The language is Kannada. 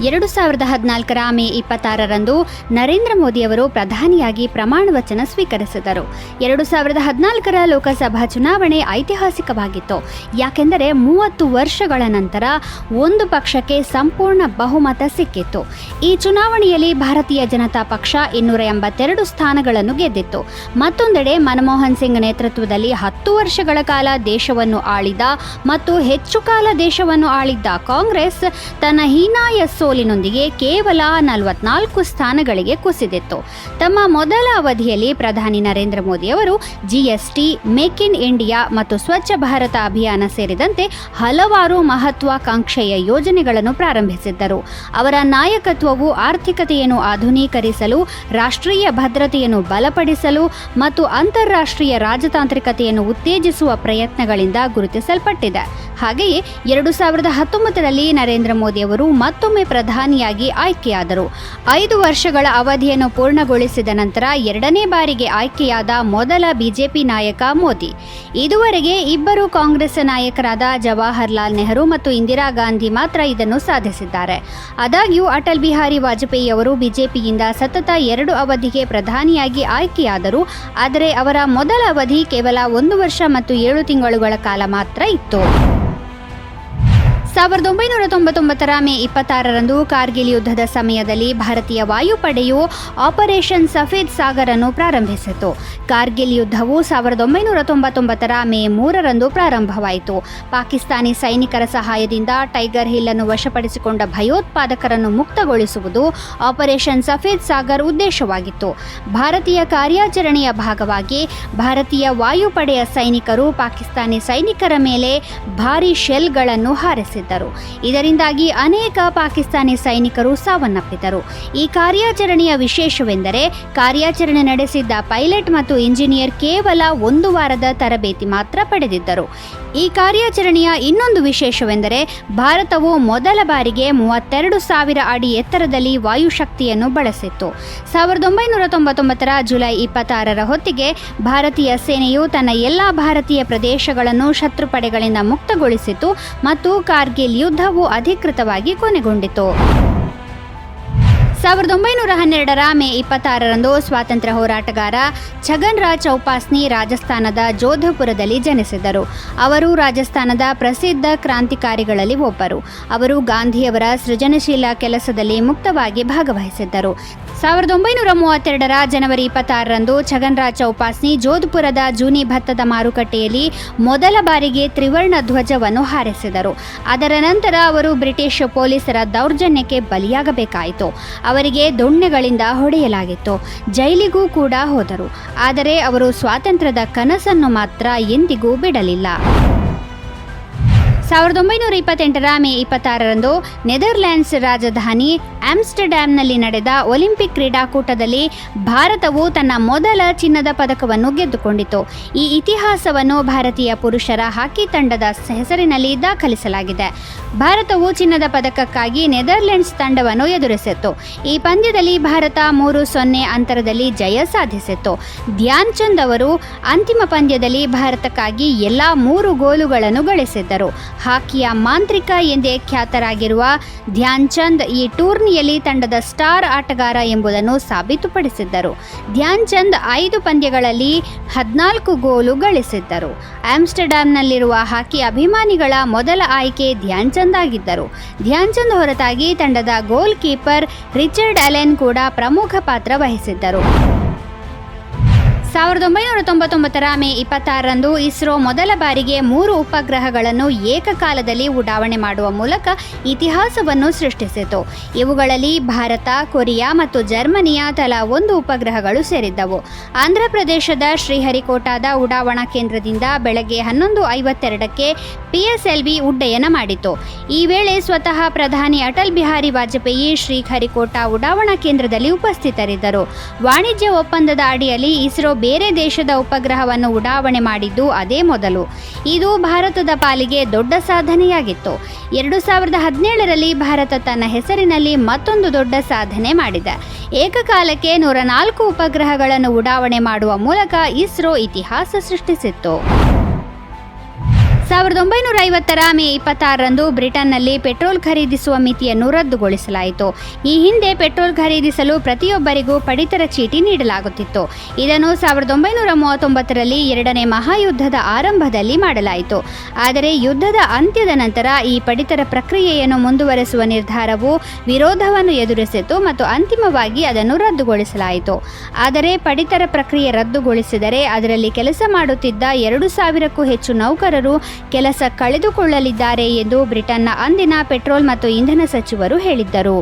2014 ಮೇ 26ರಂದು ನರೇಂದ್ರ ಮೋದಿಯವರು ಪ್ರಧಾನಿಯಾಗಿ ಪ್ರಮಾಣ ವಚನ ಸ್ವೀಕರಿಸಿದರು. 2014 ಲೋಕಸಭಾ ಚುನಾವಣೆ ಐತಿಹಾಸಿಕವಾಗಿತ್ತು. ಯಾಕೆಂದರೆ 30 ವರ್ಷಗಳ ನಂತರ ಒಂದು ಪಕ್ಷಕ್ಕೆ ಸಂಪೂರ್ಣ ಬಹುಮತ ಸಿಕ್ಕಿತ್ತು. ಈ ಚುನಾವಣೆಯಲ್ಲಿ ಭಾರತೀಯ ಜನತಾ ಪಕ್ಷ 282 ಸ್ಥಾನಗಳನ್ನು ಗೆದ್ದಿತ್ತು. ಮತ್ತೊಂದೆಡೆ ಮನಮೋಹನ್ ಸಿಂಗ್ ನೇತೃತ್ವದಲ್ಲಿ 10 ವರ್ಷಗಳ ಕಾಲ ದೇಶವನ್ನು ಆಳಿದ ಮತ್ತು ಹೆಚ್ಚು ಕಾಲ ದೇಶವನ್ನು ಆಳಿದ್ದ ಕಾಂಗ್ರೆಸ್ ತನ್ನ ಹೀನಾಯ ಸೋಲಿನೊಂದಿಗೆ ಕೇವಲ 44 ಸ್ಥಾನಗಳಿಗೆ ಕುಸಿದಿತ್ತು. ತಮ್ಮ ಮೊದಲ ಅವಧಿಯಲ್ಲಿ ಪ್ರಧಾನಿ ನರೇಂದ್ರ ಮೋದಿಯವರು ಜಿಎಸ್ಟಿ, ಮೇಕ್ ಇನ್ ಇಂಡಿಯಾ ಮತ್ತು ಸ್ವಚ್ಛ ಭಾರತ ಅಭಿಯಾನ ಸೇರಿದಂತೆ ಹಲವಾರು ಮಹತ್ವಾಕಾಂಕ್ಷೆಯ ಯೋಜನೆಗಳನ್ನು ಪ್ರಾರಂಭಿಸಿದ್ದರು. ಅವರ ನಾಯಕತ್ವವು ಆರ್ಥಿಕತೆಯನ್ನು ಆಧುನೀಕರಿಸಲು, ರಾಷ್ಟ್ರೀಯ ಭದ್ರತೆಯನ್ನು ಬಲಪಡಿಸಲು ಮತ್ತು ಅಂತಾರಾಷ್ಟ್ರೀಯ ರಾಜತಾಂತ್ರಿಕತೆಯನ್ನು ಉತ್ತೇಜಿಸುವ ಪ್ರಯತ್ನಗಳಿಂದ ಗುರುತಿಸಲ್ಪಟ್ಟಿದೆ. ಹಾಗೆಯೇ 2019ರಲ್ಲಿ ನರೇಂದ್ರ ಮೋದಿಯವರು ಮತ್ತೊಮ್ಮೆ ಪ್ರಧಾನಿಯಾಗಿ ಆಯ್ಕೆಯಾದರು. 5 ವರ್ಷಗಳ ಅವಧಿಯನ್ನು ಪೂರ್ಣಗೊಳಿಸಿದ ನಂತರ 2ನೇ ಬಾರಿಗೆ ಆಯ್ಕೆಯಾದ ಮೊದಲ ಬಿಜೆಪಿ ನಾಯಕ ಮೋದಿ. ಇದುವರೆಗೆ ಇಬ್ಬರು ಕಾಂಗ್ರೆಸ್ ನಾಯಕರಾದ ಜವಾಹರ್ಲಾಲ್ ನೆಹರು ಮತ್ತು ಇಂದಿರಾ ಗಾಂಧಿ ಮಾತ್ರ ಇದನ್ನು ಸಾಧಿಸಿದ್ದಾರೆ. ಆದಾಗ್ಯೂ ಅಟಲ್ ಬಿಹಾರಿ ವಾಜಪೇಯಿ ಅವರು ಬಿಜೆಪಿಯಿಂದ ಸತತ 2 ಅವಧಿಗೆ ಪ್ರಧಾನಿಯಾಗಿ ಆಯ್ಕೆಯಾದರು. ಆದರೆ ಅವರ ಮೊದಲ ಅವಧಿ ಕೇವಲ 1 ವರ್ಷ ಮತ್ತು 7 ತಿಂಗಳುಗಳ ಕಾಲ ಮಾತ್ರ ಇತ್ತು. 1999 ಮೇ 26ರಂದು ಕಾರ್ಗಿಲ್ ಯುದ್ಧದ ಸಮಯದಲ್ಲಿ ಭಾರತೀಯ ವಾಯುಪಡೆಯು ಆಪರೇಷನ್ ಸಫೇದ್ ಸಾಗರ್ ಅನ್ನು ಪ್ರಾರಂಭಿಸಿತು. ಕಾರ್ಗಿಲ್ ಯುದ್ಧವು 1999 ಮೇ 3ರಂದು ಪ್ರಾರಂಭವಾಯಿತು. ಪಾಕಿಸ್ತಾನಿ ಸೈನಿಕರ ಸಹಾಯದಿಂದ ಟೈಗರ್ ಹಿಲ್ ಅನ್ನು ವಶಪಡಿಸಿಕೊಂಡ ಭಯೋತ್ಪಾದಕರನ್ನು ಮುಕ್ತಗೊಳಿಸುವುದು ಆಪರೇಷನ್ ಸಫೇದ್ ಸಾಗರ್ ಉದ್ದೇಶವಾಗಿತ್ತು. ಭಾರತೀಯ ಕಾರ್ಯಾಚರಣೆಯ ಭಾಗವಾಗಿ ಭಾರತೀಯ ವಾಯುಪಡೆಯ ಸೈನಿಕರು ಪಾಕಿಸ್ತಾನಿ ಸೈನಿಕರ ಮೇಲೆ ಭಾರೀ ಶೆಲ್ಗಳನ್ನು ಹಾರಿಸಿದರು. ಇದರಿಂದಾಗಿ ಅನೇಕ ಪಾಕಿಸ್ತಾನಿ ಸೈನಿಕರು ಸಾವನ್ನಪ್ಪಿದರು. ಈ ಕಾರ್ಯಾಚರಣೆಯ ವಿಶೇಷವೆಂದರೆ ಕಾರ್ಯಾಚರಣೆ ನಡೆಸಿದ್ದ ಪೈಲಟ್ ಮತ್ತು ಇಂಜಿನಿಯರ್ ಕೇವಲ 1 ವಾರದ ತರಬೇತಿ ಮಾತ್ರ ಪಡೆದಿದ್ದರು. ಈ ಕಾರ್ಯಾಚರಣೆಯ ಇನ್ನೊಂದು ವಿಶೇಷವೆಂದರೆ ಭಾರತವು ಮೊದಲ ಬಾರಿಗೆ 32,000 ಅಡಿ ಎತ್ತರದಲ್ಲಿ ವಾಯುಶಕ್ತಿಯನ್ನು ಬಳಸಿತ್ತು. 1999 ಜುಲೈ 26ರ ಹೊತ್ತಿಗೆ ಭಾರತೀಯ ಸೇನೆಯು ತನ್ನ ಎಲ್ಲಾ ಭಾರತೀಯ ಪ್ರದೇಶಗಳನ್ನು ಶತ್ರುಪಡೆಗಳಿಂದ ಮುಕ್ತಗೊಳಿಸಿತು ಮತ್ತು ಕಾರ್ಗಿಲ್ ಯುದ್ಧವು ಅಧಿಕೃತವಾಗಿ ಕೊನೆಗೊಂಡಿತು. 1912 ಮೇ 26ರಂದು ಸ್ವಾತಂತ್ರ್ಯ ಹೋರಾಟಗಾರ ಛಗನ್ ರಾಜ್ ಚೌಪಾಸ್ನಿ ರಾಜಸ್ಥಾನದ ಜೋಧಪುರದಲ್ಲಿ ಜನಿಸಿದರು. ಅವರು ರಾಜಸ್ಥಾನದ ಪ್ರಸಿದ್ಧ ಕ್ರಾಂತಿಕಾರಿಗಳಲ್ಲಿ ಒಬ್ಬರು. ಅವರು ಗಾಂಧಿಯವರ ಸೃಜನಶೀಲ ಕೆಲಸದಲ್ಲಿ ಮುಕ್ತವಾಗಿ ಭಾಗವಹಿಸಿದ್ದರು. 1932 ಜನವರಿ 26ರಂದು ಛಗನ್ ರಾಜ್ ಚೌಪಾಸ್ನಿ ಜೋಧ್ಪುರದ ಜೂನಿ ಭತ್ತದ ಮಾರುಕಟ್ಟೆಯಲ್ಲಿ ಮೊದಲ ಬಾರಿಗೆ ತ್ರಿವರ್ಣ ಧ್ವಜವನ್ನು ಹಾರಿಸಿದರು. ಅದರ ನಂತರ ಅವರು ಬ್ರಿಟಿಷ್ ಪೊಲೀಸರ ದೌರ್ಜನ್ಯಕ್ಕೆ ಬಲಿಯಾಗಬೇಕಾಯಿತು. ಅವರಿಗೆ ದೊಣ್ಣೆಗಳಿಂದ ಹೊಡೆಯಲಾಗಿತ್ತು. ಜೈಲಿಗೂ ಕೂಡ ಹೋದರು. ಆದರೆ ಅವರು ಸ್ವಾತಂತ್ರ್ಯದ ಕನಸನ್ನು ಮಾತ್ರ ಎಂದಿಗೂ ಬಿಡಲಿಲ್ಲ. 1928 ಮೇ 26ರಂದು ನೆದರ್ಲ್ಯಾಂಡ್ಸ್ ರಾಜಧಾನಿ ಆಮ್ಸ್ಟರ್ಡ್ಯಾಮ್ನಲ್ಲಿ ನಡೆದ ಒಲಿಂಪಿಕ್ ಕ್ರೀಡಾಕೂಟದಲ್ಲಿ ಭಾರತವು ತನ್ನ ಮೊದಲ ಚಿನ್ನದ ಪದಕವನ್ನು ಗೆದ್ದುಕೊಂಡಿತು. ಈ ಇತಿಹಾಸವನ್ನು ಭಾರತೀಯ ಪುರುಷರ ಹಾಕಿ ತಂಡದ ಹೆಸರಿನಲ್ಲಿ ದಾಖಲಿಸಲಾಗಿದೆ. ಭಾರತವು ಚಿನ್ನದ ಪದಕಕ್ಕಾಗಿ ನೆದರ್ಲ್ಯಾಂಡ್ಸ್ ತಂಡವನ್ನು ಎದುರಿಸಿತ್ತು. ಈ ಪಂದ್ಯದಲ್ಲಿ ಭಾರತ 3-0 ಅಂತರದಲ್ಲಿ ಜಯ ಸಾಧಿಸಿತ್ತು. ಧ್ಯಾನ್ ಚಂದ್ ಅವರು ಅಂತಿಮ ಪಂದ್ಯದಲ್ಲಿ ಭಾರತಕ್ಕಾಗಿ ಎಲ್ಲಾ 3 ಗೋಲುಗಳನ್ನು ಗಳಿಸಿದ್ದರು. ಹಾಕಿಯ ಮಾಂತ್ರಿಕ ಎಂದೇ ಖ್ಯಾತರಾಗಿರುವ ಧ್ಯಾನ್ ಚಂದ್ ಈ ಟೂರ್ನಿಯಲ್ಲಿ ತಂಡದ ಸ್ಟಾರ್ ಆಟಗಾರ ಎಂಬುದನ್ನು ಸಾಬೀತುಪಡಿಸಿದ್ದರು. ಧ್ಯಾನ್ ಚಂದ್ 5 ಪಂದ್ಯಗಳಲ್ಲಿ 14 ಗೋಲು ಗಳಿಸಿದ್ದರು. ಆಮ್ಸ್ಟರ್ಡ್ಯಾಮ್ನಲ್ಲಿರುವ ಹಾಕಿ ಅಭಿಮಾನಿಗಳ ಮೊದಲ ಆಯ್ಕೆ ಧ್ಯಾನ್ ಚಂದ್ ಆಗಿದ್ದರು. ಧ್ಯಾನ್ ಚಂದ್ ಹೊರತಾಗಿ ತಂಡದ ಗೋಲ್ ಕೀಪರ್ ರಿಚರ್ಡ್ ಅಲೆನ್ ಕೂಡ ಪ್ರಮುಖ ಪಾತ್ರ ವಹಿಸಿದ್ದರು. 1999 ಮೇ 26ರಂದು ಇಸ್ರೋ ಮೊದಲ ಬಾರಿಗೆ 3 ಉಪಗ್ರಹಗಳನ್ನು ಏಕಕಾಲದಲ್ಲಿ ಉಡಾವಣೆ ಮಾಡುವ ಮೂಲಕ ಇತಿಹಾಸವನ್ನು ಸೃಷ್ಟಿಸಿತು. ಇವುಗಳಲ್ಲಿ ಭಾರತ, ಕೊರಿಯಾ ಮತ್ತು ಜರ್ಮನಿಯ ತಲಾ 1 ಉಪಗ್ರಹಗಳು ಸೇರಿದ್ದವು. ಆಂಧ್ರಪ್ರದೇಶದ ಶ್ರೀಹರಿಕೋಟಾದ ಉಡಾವಣಾ ಕೇಂದ್ರದಿಂದ ಬೆಳಗ್ಗೆ 11:52ಕ್ಕೆ PSLV ಉಡ್ಡಯನ ಮಾಡಿತು. ಈ ವೇಳೆ ಸ್ವತಃ ಪ್ರಧಾನಿ ಅಟಲ್ ಬಿಹಾರಿ ವಾಜಪೇಯಿ ಶ್ರೀಹರಿಕೋಟಾ ಉಡಾವಣಾ ಕೇಂದ್ರದಲ್ಲಿ ಉಪಸ್ಥಿತರಿದ್ದರು. ವಾಣಿಜ್ಯ ಒಪ್ಪಂದದ ಅಡಿಯಲ್ಲಿ ಇಸ್ರೋ ಬೇರೆ ದೇಶದ ಉಪಗ್ರಹವನ್ನು ಉಡಾವಣೆ ಮಾಡಿದ್ದು ಅದೇ ಮೊದಲು. ಇದು ಭಾರತದ ಪಾಲಿಗೆ ದೊಡ್ಡ ಸಾಧನೆಯಾಗಿತ್ತು. 2017ರಲ್ಲಿ ಭಾರತ ತನ್ನ ಹೆಸರಿನಲ್ಲಿ ಮತ್ತೊಂದು ದೊಡ್ಡ ಸಾಧನೆ ಮಾಡಿದೆ. ಏಕಕಾಲಕ್ಕೆ 104 ಉಪಗ್ರಹಗಳನ್ನು ಉಡಾವಣೆ ಮಾಡುವ ಮೂಲಕ ಇಸ್ರೋ ಇತಿಹಾಸ ಸೃಷ್ಟಿಸಿತ್ತು. 1950ರ ಮೇ 26ರಂದು ಬ್ರಿಟನ್ನಲ್ಲಿ ಪೆಟ್ರೋಲ್ ಖರೀದಿಸುವ ಮಿತಿಯನ್ನು ರದ್ದುಗೊಳಿಸಲಾಯಿತು. ಈ ಹಿಂದೆ ಪೆಟ್ರೋಲ್ ಖರೀದಿಸಲು ಪ್ರತಿಯೊಬ್ಬರಿಗೂ ಪಡಿತರ ಚೀಟಿ ನೀಡಲಾಗುತ್ತಿತ್ತು. ಇದನ್ನು 1939ರಲ್ಲಿ ಎರಡನೇ ಮಹಾಯುದ್ಧದ ಆರಂಭದಲ್ಲಿ ಮಾಡಲಾಯಿತು. ಆದರೆ ಯುದ್ಧದ ಅಂತ್ಯದ ನಂತರ ಈ ಪಡಿತರ ಪ್ರಕ್ರಿಯೆಯನ್ನು ಮುಂದುವರೆಸುವ ನಿರ್ಧಾರವು ವಿರೋಧವನ್ನು ಎದುರಿಸಿತು ಮತ್ತು ಅಂತಿಮವಾಗಿ ಅದನ್ನು ರದ್ದುಗೊಳಿಸಲಾಯಿತು. ಆದರೆ ಪಡಿತರ ಪ್ರಕ್ರಿಯೆ ರದ್ದುಗೊಳಿಸಿದರೆ ಅದರಲ್ಲಿ ಕೆಲಸ ಮಾಡುತ್ತಿದ್ದ 2,000ಕ್ಕೂ ಹೆಚ್ಚು ನೌಕರರು ಕೆಲಸ ಕಳೆದುಕೊಳ್ಳಲಿದ್ದಾರೆ ಎಂದು ಬ್ರಿಟನ್ನ ಅಂದಿನ ಪೆಟ್ರೋಲ್ ಮತ್ತು ಇಂಧನ ಸಚಿವರು ಹೇಳಿದ್ದರು.